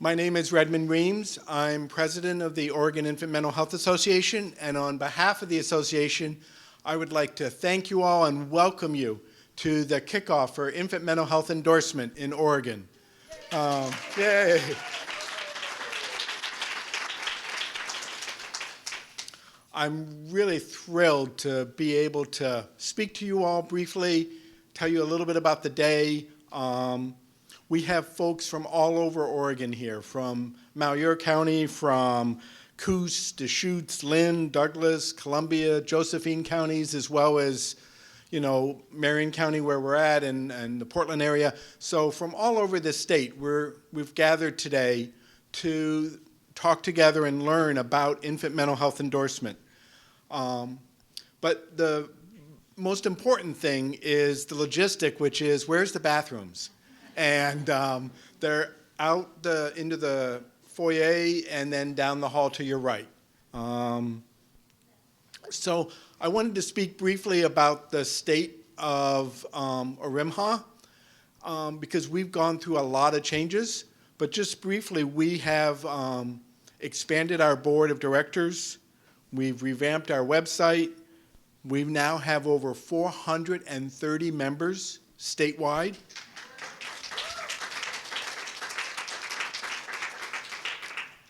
My name is Redmond Reams. I'm president of the Oregon Infant Mental Health Association, and on behalf of the association, I would like to thank you all and welcome you to the Kickoff for Infant Mental Health Endorsement in Oregon. Yay! I'm really thrilled to be able to speak to you all briefly, tell you a little bit about the day. We have folks from all over Oregon here, from Malheur County, from Coos, Deschutes, Lynn, Douglas, Columbia, Josephine counties, as well as, Marion County where we're at and the Portland area. So from all over the state, we've gathered today to talk together and learn about infant mental health endorsement. But the most important thing is the logistic, which is where's the bathrooms? And they're out into the foyer and then down the hall to your right. So I wanted to speak briefly about the state of ORIMHA because we've gone through a lot of changes. But just briefly, we have expanded our board of directors. We've revamped our website. We now have over 430 members statewide.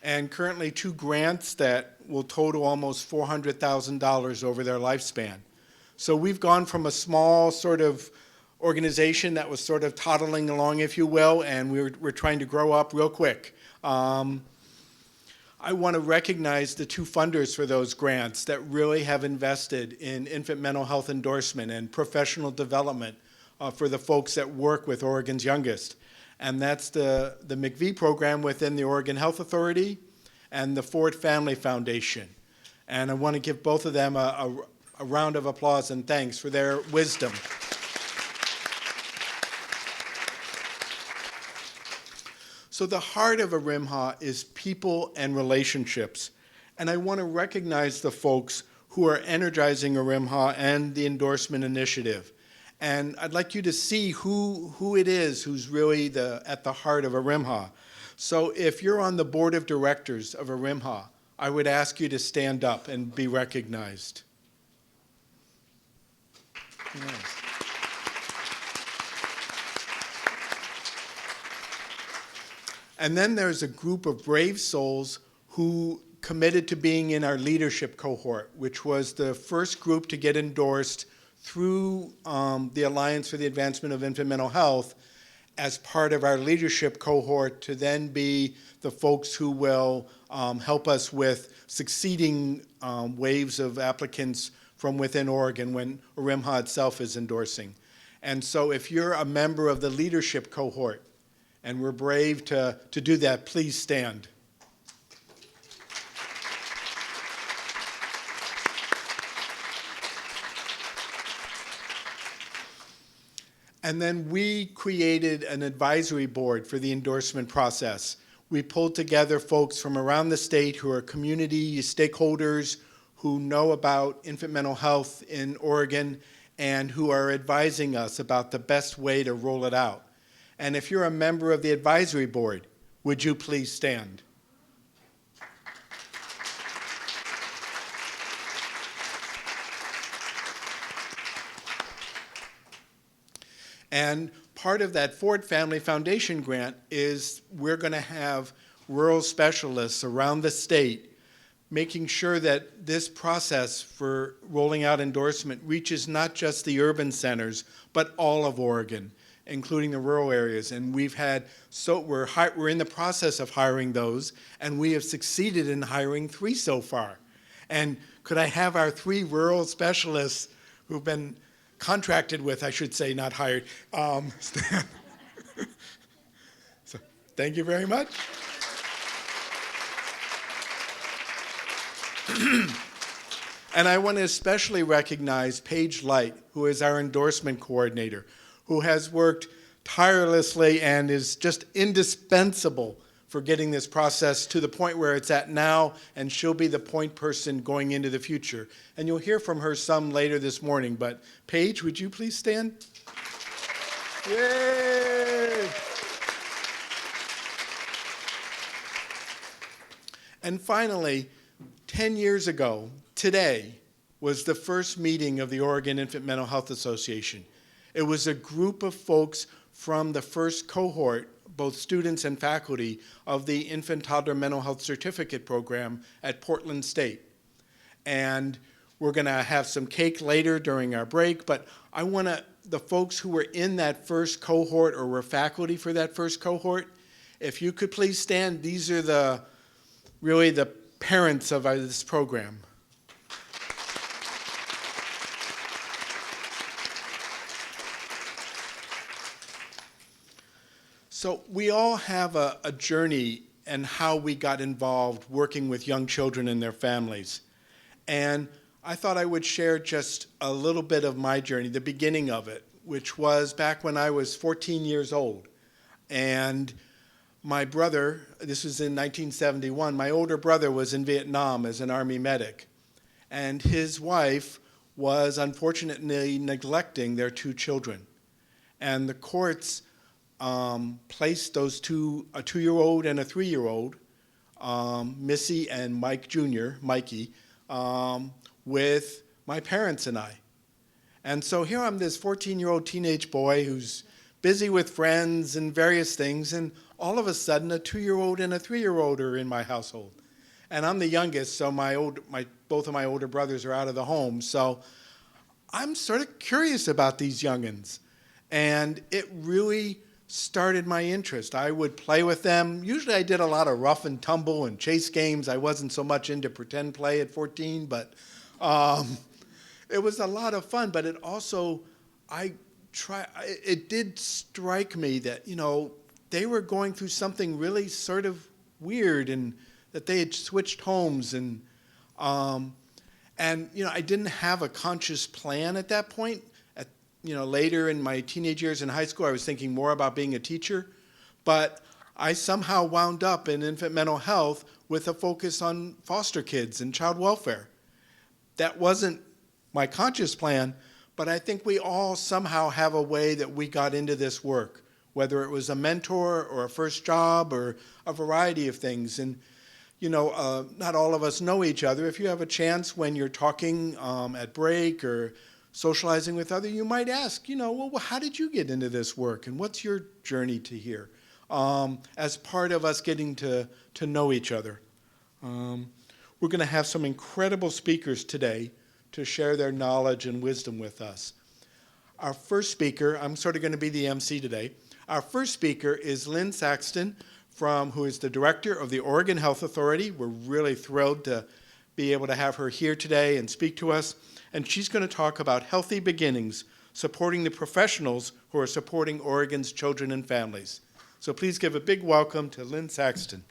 And currently 2 grants that will total almost $400,000 over their lifespan. So we've gone from a small sort of organization that was sort of toddling along, if you will, and we're trying to grow up real quick. I want to recognize the 2 funders for those grants that really have invested in infant mental health endorsement and professional development for the folks that work with Oregon's youngest. And that's the McVie program within the Oregon Health Authority and the Ford Family Foundation. And I want to give both of them a round of applause and thanks for their wisdom. So the heart of ORIMHA is people and relationships. And I want to recognize the folks who are energizing ORIMHA and the endorsement initiative. And I'd like you to see who it is who's really at the heart of ORIMHA. So if you're on the board of directors of ORIMHA, I would ask you to stand up and be recognized. Nice. And then there's a group of brave souls who committed to being in our leadership cohort, which was the first group to get endorsed through the Alliance for the Advancement of Infant Mental Health as part of our leadership cohort to then be the folks who will help us with succeeding waves of applicants from within Oregon when ORIMHA itself is endorsing. And so if you're a member of the leadership cohort and we're brave to do that, please stand. And then we created an advisory board for the endorsement process. We pulled together folks from around the state who are community stakeholders who know about infant mental health in Oregon and who are advising us about the best way to roll it out. And if you're a member of the advisory board, would you please stand? And part of that Ford Family Foundation grant is we're going to have rural specialists around the state making sure that this process for rolling out endorsement reaches not just the urban centers, but all of Oregon, including the rural areas. And we're in the process of hiring those, and we have succeeded in hiring 3 so far. And could I have our 3 rural specialists who've been contracted with, I should say, not hired. So, thank you very much. And I want to especially recognize Paige Light, who is our endorsement coordinator, who has worked tirelessly and is just indispensable for getting this process to the point where it's at now, and she'll be the point person going into the future. And you'll hear from her some later this morning, but Paige, would you please stand? Yay! And finally, 10 years ago, today, was the first meeting of the Oregon Infant Mental Health Association. It was a group of folks from the first cohort, both students and faculty, of the Infant Toddler Mental Health Certificate Program at Portland State. And we're going to have some cake later during our break, but I want the folks who were in that first cohort or were faculty for that first cohort, if you could please stand. These are really the parents of this program. So we all have a journey and how we got involved working with young children and their families. And I thought I would share just a little bit of my journey, the beginning of it, which was back when I was 14 years old. And my brother, this was in 1971, my older brother was in Vietnam as an Army medic. And his wife was unfortunately neglecting their two children. And the courts placed those a 2-year-old and a 3-year-old, Missy and Mike Jr., Mikey, with my parents and I. And so here I'm this 14-year-old teenage boy who's busy with friends and various things, and all of a sudden a 2-year-old and a 3-year-old are in my household. And I'm the youngest, so both of my older brothers are out of the home. So I'm sort of curious about these youngins. And it really started my interest. I would play with them. Usually I did a lot of rough and tumble and chase games. I wasn't so much into pretend play at 14, but it was a lot of fun. But it also, it did strike me that, they were going through something really sort of weird, and that they had switched homes, and I didn't have a conscious plan at that point. Later in my teenage years in high school, I was thinking more about being a teacher, but I somehow wound up in infant mental health with a focus on foster kids and child welfare. That wasn't my conscious plan, but I think we all somehow have a way that we got into this work, whether it was a mentor or a first job or a variety of things. And not all of us know each other. If you have a chance when you're talking at break or socializing with others, you might ask, well, how did you get into this work, and what's your journey to here, as part of us getting to know each other. We're going to have some incredible speakers today to share their knowledge and wisdom with us. Our first speaker, I'm sort of going to be the MC today. Our first speaker is Lynn Saxton, who is the director of the Oregon Health Authority. We're really thrilled to be able to have her here today and speak to us. And she's going to talk about healthy beginnings, supporting the professionals who are supporting Oregon's children and families. So please give a big welcome to Lynn Saxton.